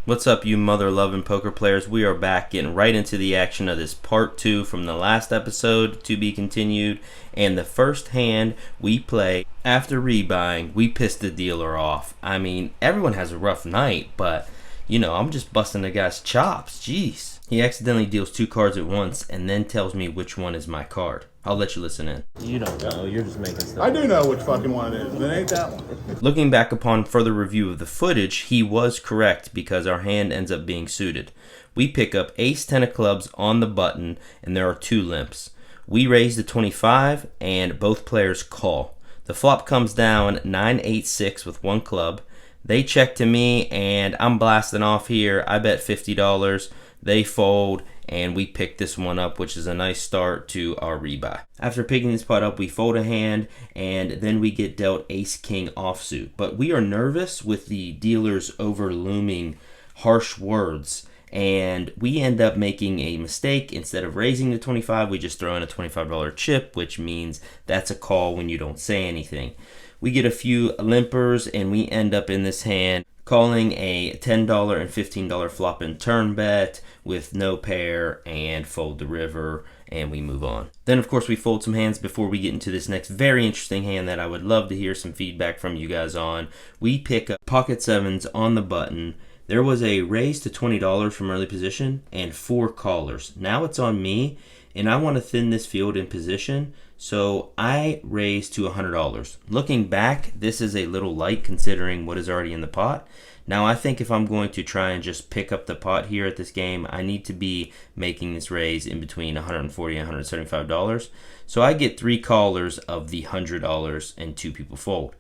What's up, you mother-loving poker players? We are back getting right into the action of this part 2 from the last episode, to be continued. And the first hand we play after rebuying, we pissed the dealer off. I mean, everyone has a rough night, but, you know, I'm just busting the guy's chops. Jeez. He accidentally deals 2 cards at once and then tells me which one is my card. I'll let you listen in. You don't know. You're just making stuff. I do know which fucking one it is. It ain't that one. Looking back upon further review of the footage, he was correct because our hand ends up being suited. We pick up ace-10 of clubs on the button, and there are 2 limps. We raise the 25, and both players call. The flop comes down 9-8-6 with 1 club. They check to me, and I'm blasting off here. I bet $50. They fold, and we pick this one up, which is a nice start to our rebuy. After picking this pot up, we fold a hand, and then we get dealt ace-king offsuit. But we are nervous with the dealer's over-looming harsh words, and we end up making a mistake. Instead of raising the 25, we just throw in a $25 chip, which means that's a call when you don't say anything. We get a few limpers, and we end up in this hand calling a $10 and $15 flop and turn bet with no pair and fold the river, and we move on. Then, of course, we fold some hands before we get into this next very interesting hand that I would love to hear some feedback from you guys on. We pick up pocket 7s on the button. There was a raise to $20 from early position and 4 callers. Now it's on me, and I want to thin this field in position, so I raise to $100. Looking back, this is a little light considering what is already in the pot. Now I think if I'm going to try and just pick up the pot here at this game, I need to be making this raise in between $140 and $175. So I get 3 callers of the $100 and 2 people fold.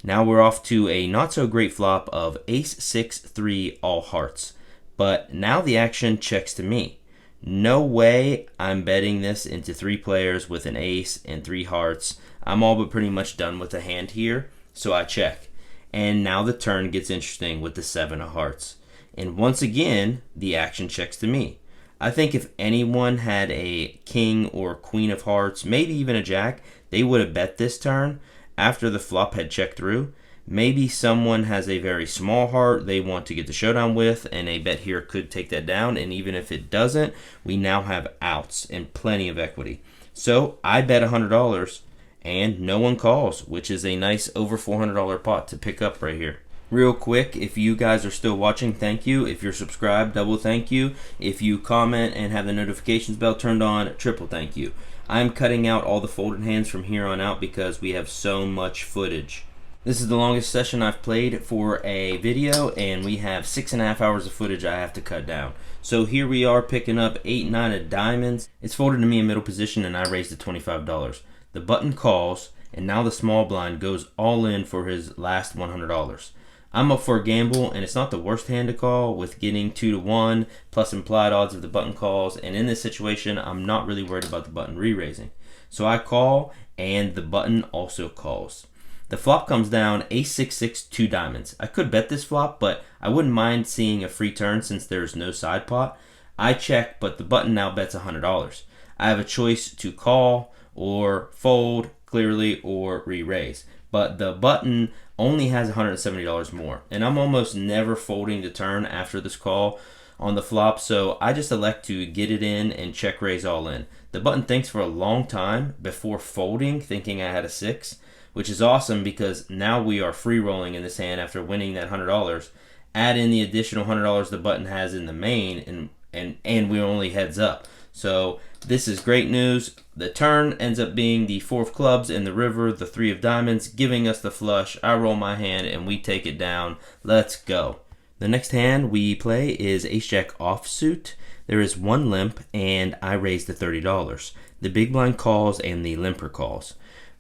Now we're off to a not so great flop of ace-6-3 all hearts. But now the action checks to me. No way I'm betting this into 3 players with an ace and 3 hearts. I'm all but pretty much done with the hand here, so I check. And now the turn gets interesting with the 7 of hearts. And once again, the action checks to me. I think if anyone had a king or queen of hearts, maybe even a jack, they would have bet this turn after the flop had checked through. Maybe someone has a very small heart they want to get the showdown with, and a bet here could take that down. And even if it doesn't, we now have outs and plenty of equity. So I bet $100, and no one calls, which is a nice over $400 pot to pick up right here. Real quick, if you guys are still watching, thank you. If you're subscribed, double thank you. If you comment and have the notifications bell turned on, triple thank you. I'm cutting out all the folded hands from here on out because we have so much footage. This is the longest session I've played for a video, and we have 6.5 hours of footage I have to cut down. So here we are picking up 8-9 of diamonds. It's folded to me in middle position, and I raised it $25. The button calls, and now the small blind goes all in for his last $100. I'm up for a gamble, and it's not the worst hand to call with getting 2-1 plus implied odds of the button calls. And in this situation, I'm not really worried about the button re-raising. So I call, and the button also calls. The flop comes down ace-6-6, 2 diamonds. I could bet this flop, but I wouldn't mind seeing a free turn since there's no side pot. I check, but the button now bets $100. I have a choice to call or fold clearly or re-raise. But the button only has $170 more. And I'm almost never folding the turn after this call on the flop, so I just elect to get it in and check raise all in. The button thinks for a long time before folding, thinking I had a 6. Which is awesome because now we are free rolling in this hand after winning that $100. Add in the additional $100 the button has in the main, and we're only heads up. So this is great news. The turn ends up being the 4 of clubs and the river, the 3 of diamonds, giving us the flush. I roll my hand and we take it down. Let's go. The next hand we play is ace-jack offsuit. There is 1 limp, and I raise the $30. The big blind calls and the limper calls.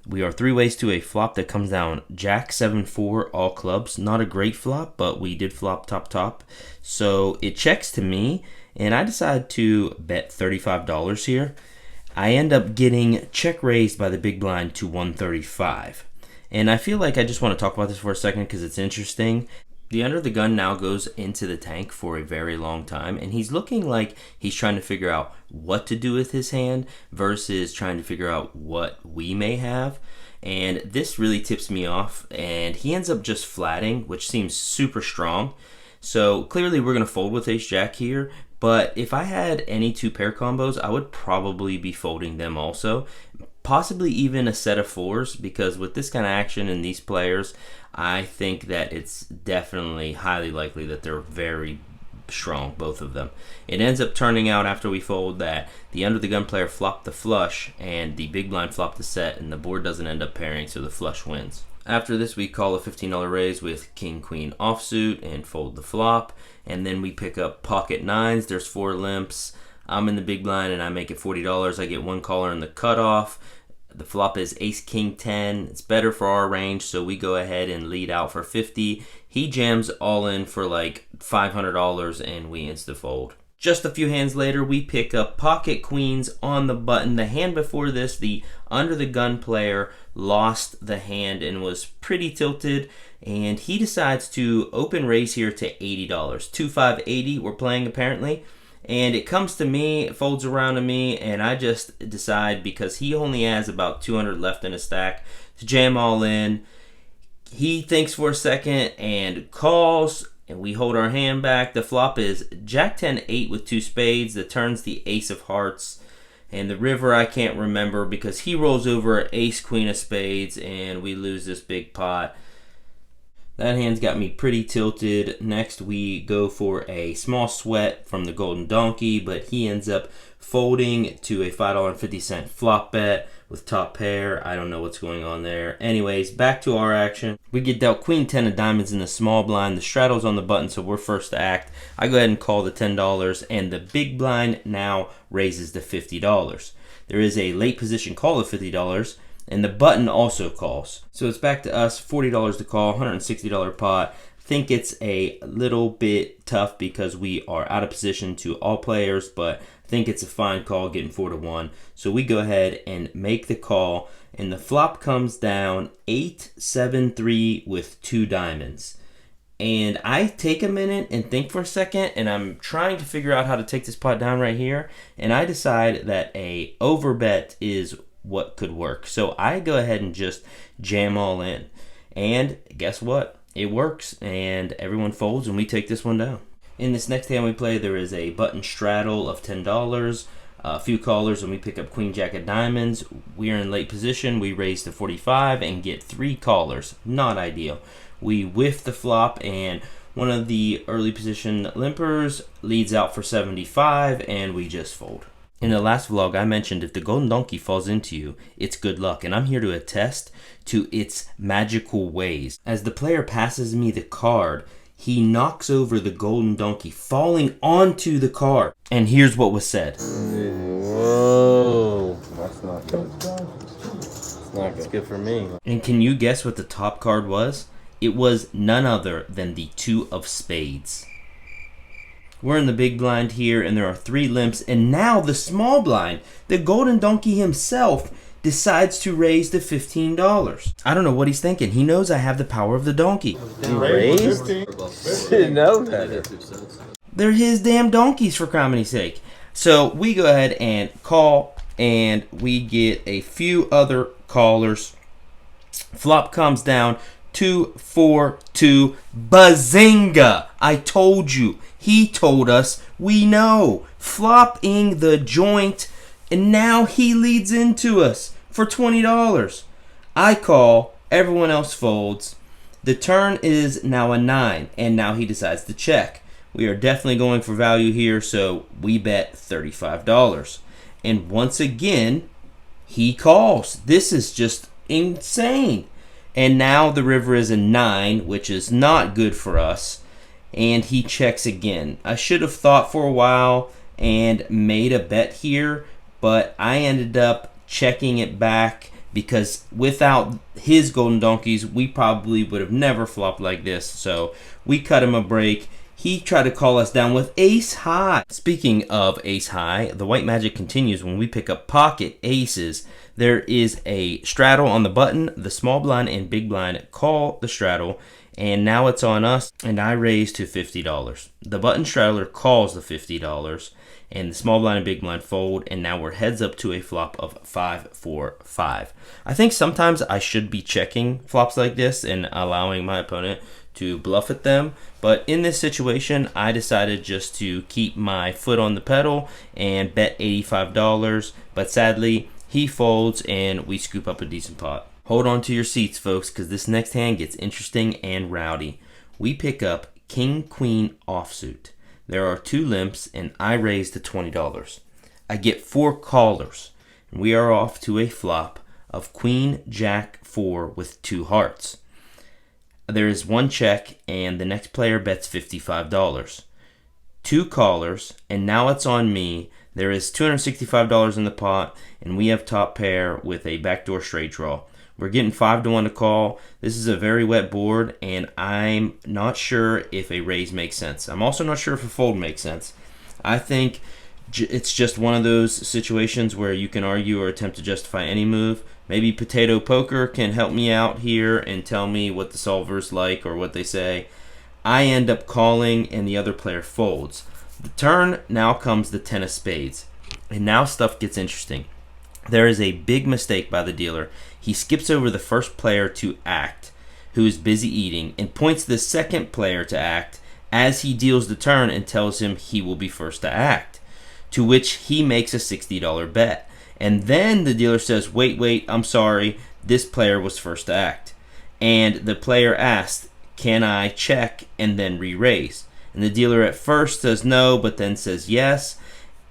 We are 3 ways to a flop that comes down jack 7-4 all clubs. Not a great flop, but we did flop top. So it checks to me, and I decide to bet $35 here. I end up getting check raised by the big blind to 135. And I feel like I just want to talk about this for a second because it's interesting. The under the gun now goes into the tank for a very long time, and he's looking like he's trying to figure out what to do with his hand versus trying to figure out what we may have. And this really tips me off, and he ends up just flatting, which seems super strong. So clearly we're going to fold with ace-jack here. But if I had any 2 pair combos, I would probably be folding them also. Possibly even a set of 4s, because with this kind of action and these players, I think that it's definitely highly likely that they're very strong, both of them. It ends up turning out after we fold that the under the gun player flopped the flush and the big blind flopped the set, and the board doesn't end up pairing, so the flush wins. After this, we call a $15 raise with king queen offsuit and fold the flop, and then we pick up pocket 9s. There's 4 limps. I'm in the big blind and I make it $40. I get 1 caller in the cutoff. The flop is ace king 10. It's better for our range, so we go ahead and lead out for 50. He jams all in for like $500 and we insta fold. Just a few hands later, we pick up pocket queens on the button. The hand before this, the under the gun player lost the hand and was pretty tilted, and he decides to open raise here to $80. 2-5-80 we're playing apparently. And it comes to me, it folds around to me, and I just decide, because he only has about 200 left in his stack, to jam all in. He thinks for a second and calls, and we hold our hand back. The flop is jack 10-8 with 2 spades. The turn's the ace of hearts. And the river I can't remember because he rolls over ace queen of spades, and we lose this big pot. That hand's got me pretty tilted. Next, we go for a small sweat from the Golden Donkey, but he ends up folding to a $5.50 flop bet with top pair. I don't know what's going on there. Anyways, back to our action. We get dealt queen 10 of diamonds in the small blind. The straddle's on the button, so we're first to act. I go ahead and call the $10, and the big blind now raises to $50. There is a late position call of $50. And the button also calls. So it's back to us, $40 to call, $160 pot. Think it's a little bit tough because we are out of position to all players, but I think it's a fine call getting 4-1. So we go ahead and make the call, and the flop comes down 8-7-3 with 2 diamonds. And I take a minute and think for a second, and I'm trying to figure out how to take this pot down right here, and I decide that a overbet is what could work. So I go ahead and just jam all in. And guess what? It works, and everyone folds, and we take this one down. In this next hand we play, there is a button straddle of $10, a few callers, and we pick up queen jack of diamonds. We are in late position. We raise to 45 and get 3 callers. Not ideal. We whiff the flop, and one of the early position limpers leads out for 75, and we just fold. In the last vlog, I mentioned if the Golden Donkey falls into you, it's good luck, and I'm here to attest to its magical ways. As the player passes me the card, he knocks over the Golden Donkey, falling onto the card. And here's what was said. Whoa. That's not good. It's not good. It's good for me. And can you guess what the top card was? It was none other than the 2 of spades. We're in the big blind here, and there are 3 limps, and now the small blind, the Golden Donkey himself, decides to raise to $15. I don't know what he's thinking. He knows I have the power of the donkey. He raised? Didn't know that. They're his damn donkeys, for comedy's sake. So we go ahead and call, and we get a few other callers. Flop comes down 2-4-2. Bazinga! I told you. He told us. We know. Flopping the joint, and now he leads into us for $20. I call. Everyone else folds. The turn is now a 9, and now he decides to check. We are definitely going for value here, so we bet $35. And once again, he calls. This is just insane. And now the river is a 9, which is not good for us. And he checks again. I should have thought for a while and made a bet here, but I ended up checking it back because without his Golden Donkeys, we probably would have never flopped like this. So we cut him a break. He tried to call us down with ace high. Speaking of ace high, the white magic continues when we pick up pocket aces. There is a straddle on the button. The small blind and big blind call the straddle, and now it's on us, and I raise to $50. The button straddler calls the $50, and the small blind and big blind fold, and now we're heads up to a flop of 5-4-5. I think sometimes I should be checking flops like this and allowing my opponent to bluff at them. But in this situation, I decided just to keep my foot on the pedal and bet $85. But sadly, he folds and we scoop up a decent pot. Hold on to your seats, folks, because this next hand gets interesting and rowdy. We pick up King-Queen offsuit. There are 2 limps and I raise to $20. I get 4 callers and we are off to a flop of Queen-Jack-4 with 2 hearts. There is 1 check and the next player bets $55. 2 callers and now it's on me. There is $265 in the pot and we have top pair with a backdoor straight draw. We're getting 5-1 to call. This is a very wet board and I'm not sure if a raise makes sense. I'm also not sure if a fold makes sense. I think it's just one of those situations where you can argue or attempt to justify any move. Maybe Potato Poker can help me out here and tell me what the solver's like or what they say. I end up calling and the other player folds. The turn, now comes the 10 of spades. And now stuff gets interesting. There is a big mistake by the dealer. He skips over the first player to act, who is busy eating, and points the second player to act as he deals the turn and tells him he will be first to act, to which he makes a $60 bet. And then the dealer says, wait, I'm sorry, this player was first to act. And the player asked, can I check and then re-raise? And the dealer at first says no, but then says yes,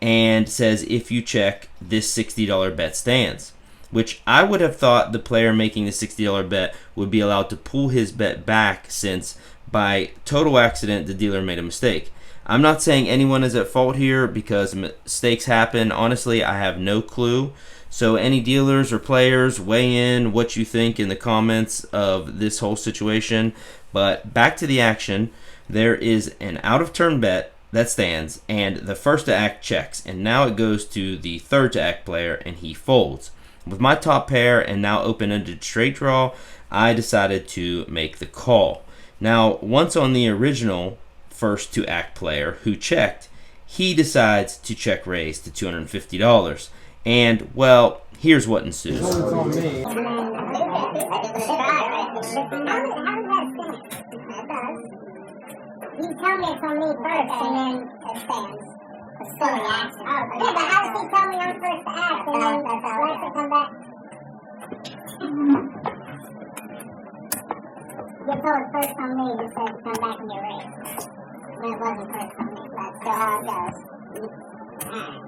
and says if you check, this $60 bet stands. Which I would have thought the player making the $60 bet would be allowed to pull his bet back, since by total accident the dealer made a mistake. I'm not saying anyone is at fault here because mistakes happen. Honestly, I have no clue. So any dealers or players, weigh in what you think in the comments of this whole situation. But back to the action. There is an out of turn bet that stands and the first to act checks. And now it goes to the third to act player and he folds. With my top pair and now open-ended straight draw, I decided to make the call. Now, once on the original first to act player who checked, he decides to check raise to $250. And, well, here's what ensues. You tell me it's on me first and then it stands. It's still the action. Yeah, but how does he tell me I'm first to act and then let it come back? You told first on me, you said come back and get raised. When it wasn't first on me, that's still how it goes. Alright.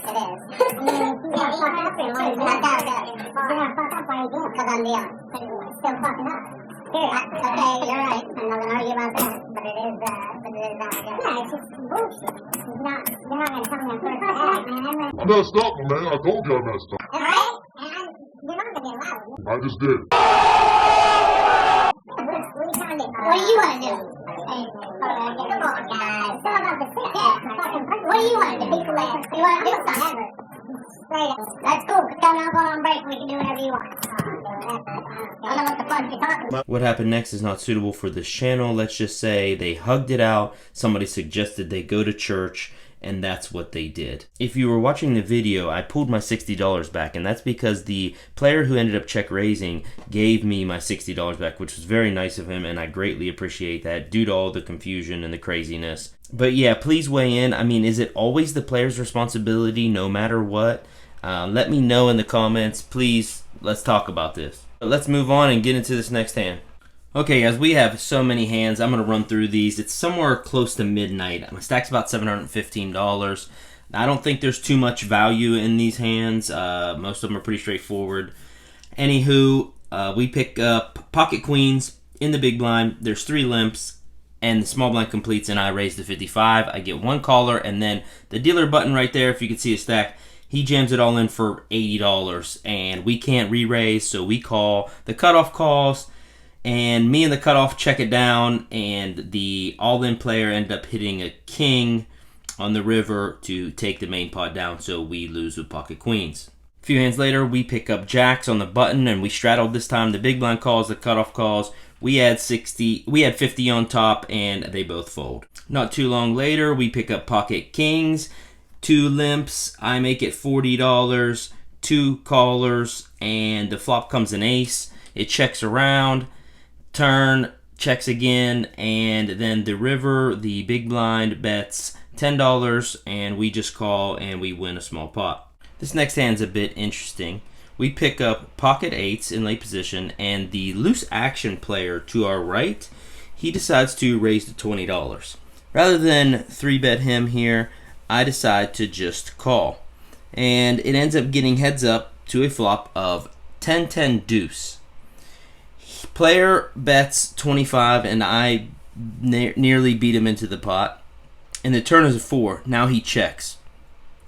It is. You gotta fuck up and why you do it? You gotta fuck up why you do it? Because I'm dealing. Still fucking up. Okay, you're right. I'm not gonna argue about that, but it is not. Yeah, it's just bullshit. You're not gonna tell me I'm first to act, man. I messed up, man. I told you I messed up. Alright? And you're not gonna get loud. I just did. What are you trying to do? What do you want to do? Hey, come on, guys. It's all about the fit. What do you want to do? You want to do something? Straight up. That's cool. Don't go on break. We can do whatever you want. I don't know what the fuck you're talking about. What happened next is not suitable for this channel. Let's just say they hugged it out. Somebody suggested they go to church, and that's what they did. If you were watching the video, I pulled my $60 back, and that's because the player who ended up check raising gave me my $60 back, which was very nice of him, and I greatly appreciate that due to all the confusion and the craziness. But yeah, please weigh in. I mean, is it always the player's responsibility no matter what? Let me know in the comments. Please, let's talk about this. But let's move on and get into this next hand. Okay, guys, we have so many hands. I'm going to run through these. It's somewhere close to midnight. My stack's about $715. I don't think there's too much value in these hands. Most of them are pretty straightforward. Anywho, we pick up pocket queens in the big blind. There's 3 limps, and the small blind completes, and I raise to 55. I get 1 caller, and then the dealer button right there, if you can see a stack, he jams it all in for $80, and we can't re-raise, so we call. The cutoff calls, and me and the cutoff check it down, and the all-in player end up hitting a king on the river to take the main pot down, so we lose with pocket queens. A few hands later, we pick up jacks on the button, and we straddled this time. The big blind calls, the cutoff calls. We had 50 on top, and they both fold. Not too long later, we pick up pocket kings. 2 limps, I make it $40, 2 callers, and the flop comes an ace. It checks around, turn, checks again, and then the river, the big blind, bets $10, and we just call and we win a small pot. This next hand's a bit interesting. We pick up pocket eights in late position, and the loose action player to our right, he decides to raise to $20. Rather than 3-bet him here, I decide to just call. And it ends up getting heads up to a flop of 10-10 deuce. Player bets 25, and I nearly beat him into the pot. And the turn is a 4. Now he checks.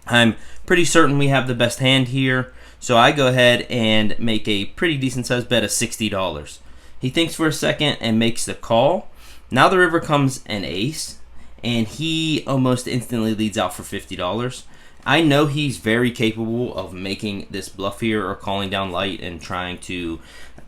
I'm pretty certain we have the best hand here, so I go ahead and make a pretty decent sized bet of $60. He thinks for a second and makes the call. Now the river comes an ace, and he almost instantly leads out for $50. I know he's very capable of making this bluff here or calling down light and trying to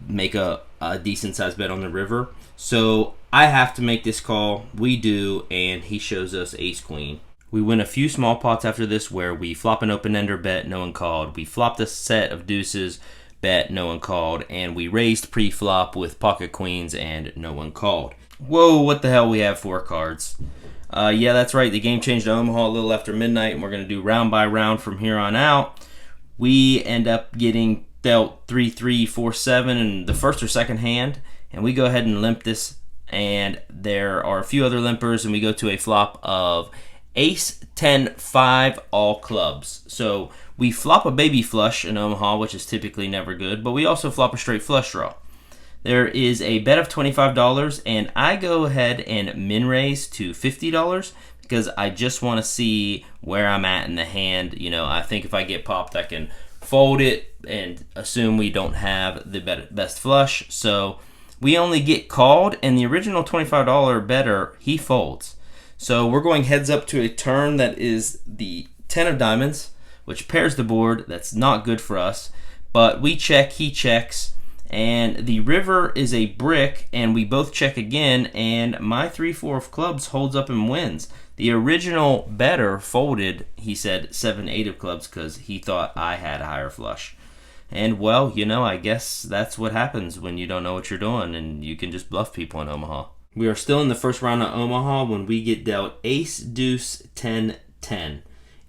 make a decent sized bet on the river. So I have to make this call. We do, and he shows us ace-queen. We win a few small pots after this where we flop an open-ender, bet, no one called. We flopped a set of deuces, bet, no one called. And we raised pre-flop with pocket queens and no one called. Whoa, what the hell, we have 4 cards. Yeah, that's right. The game changed to Omaha a little after midnight, and we're going to do round by round from here on out. We end up getting dealt 3-3, 4-7 in the first or second hand, and we go ahead and limp this, and there are a few other limpers, and we go to a flop of ace, 10, 5, all clubs. So we flop a baby flush in Omaha, which is typically never good, but we also flop a straight flush draw. There is a bet of $25, and I go ahead and min raise to $50 because I just want to see where I'm at in the hand. You know, I think if I get popped, I can fold it and assume we don't have the best flush. So we only get called, and the original $25 better, he folds. So we're going heads up to a turn that is the 10 of diamonds, which pairs the board. That's not good for us. But we check, he checks, and the river is a brick, and we both check again, and my 3-4 of clubs holds up and wins. The original better folded, he said 7-8 of clubs because he thought I had a higher flush. And well, you know, I guess that's what happens when you don't know what you're doing and you can just bluff people in Omaha. We are still in the first round of Omaha when we get dealt ace, deuce, 10, 10.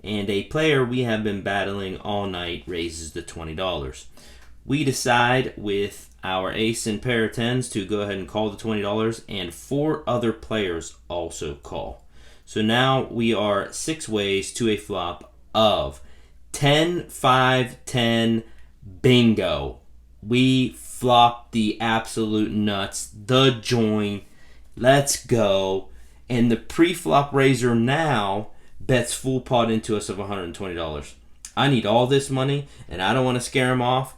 And a player we have been battling all night raises the $20. We decide with our ace and pair of tens to go ahead and call the $20, and 4 other players also call. So now we are 6 ways to a flop of 10, 5, 10, bingo. We flop the absolute nuts, the join. Let's go. And the pre-flop raiser now bets full pot into us of $120. I need all this money, and I don't want to scare him off.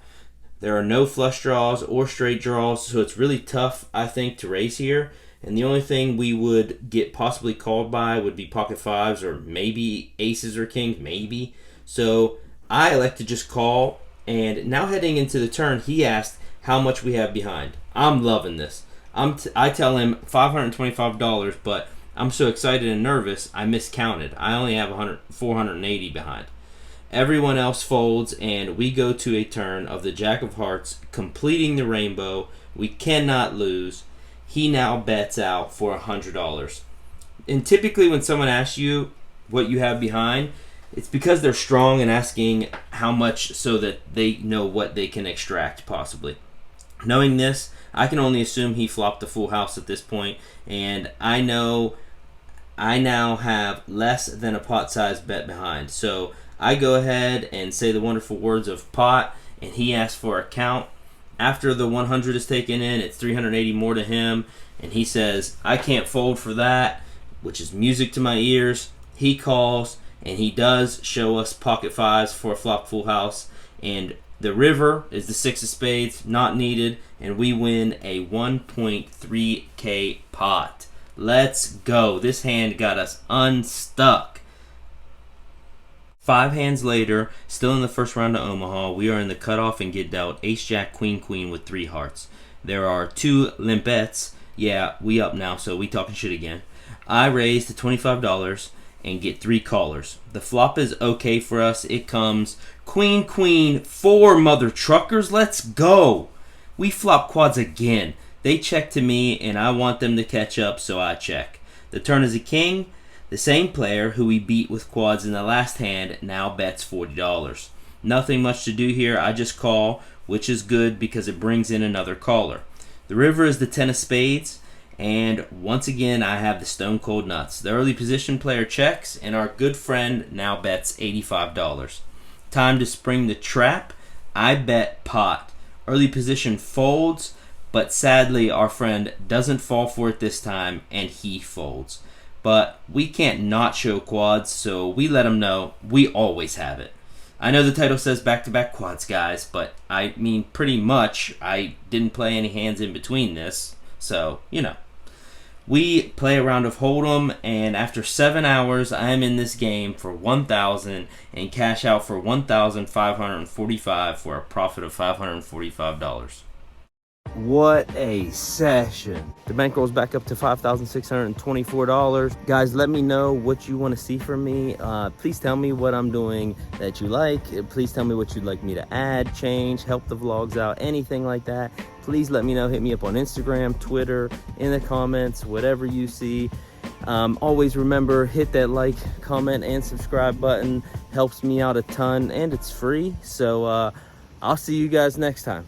There are no flush draws or straight draws, so it's really tough, I think, to raise here. And the only thing we would get possibly called by would be pocket fives or maybe aces or kings, maybe. So I like to just call. And now heading into the turn, he asked how much we have behind. I'm loving this. I tell him $525, but I'm so excited and nervous, I miscounted. I only have 480 behind. Everyone else folds, and we go to a turn of the Jack of Hearts, completing the rainbow. We cannot lose. He now bets out for $100. And typically when someone asks you what you have behind, it's because they're strong and asking how much so that they know what they can extract possibly. Knowing this, I can only assume he flopped the full house at this point, and I know I now have less than a pot size bet behind. So I go ahead and say the wonderful words of pot, and he asks for a count. After the 100 is taken in, it's 380 more to him, and he says, I can't fold for that, which is music to my ears. He calls, and he does show us pocket fives for a flop full house, and the river is the 6 of spades, not needed, and we win a 1.3K pot. Let's go. This hand got us unstuck. 5 hands later, still in the first round of Omaha, we are in the cutoff and get dealt ace, jack, queen, queen with 3 hearts. There are 2 limpettes. Yeah, we up now, so we talking shit again. I raise to $25 and get 3 callers. The flop is okay for us. It comes queen, queen, 4 mother truckers. Let's go. We flop quads again. They check to me, and I want them to catch up, so I check. The turn is a king. The same player who we beat with quads in the last hand now bets $40. Nothing much to do here. I just call, which is good because it brings in another caller. The river is the 10 of spades, and once again I have the stone cold nuts. The early position player checks, and our good friend now bets $85. Time to spring the trap. I bet pot. Early position folds, but sadly our friend doesn't fall for it this time, and he folds. But we can't not show quads, so we let him know we always have it. I know the title says back-to-back quads, guys, but I mean pretty much I didn't play any hands in between this, so, you know. We play a round of Hold'em, and after 7 hours, I am in this game for $1,000 and cash out for $1,545 for a profit of $545. What a session. The bankroll's back up to $5,624. Guys, let me know what you want to see from me. Please tell me what I'm doing that you like. Please tell me what you'd like me to add, change, help the vlogs out, anything like that. Please let me know. Hit me up on Instagram, Twitter, in the comments, whatever you see. Always remember, hit that like, comment, and subscribe button. Helps me out a ton, and it's free. So I'll see you guys next time.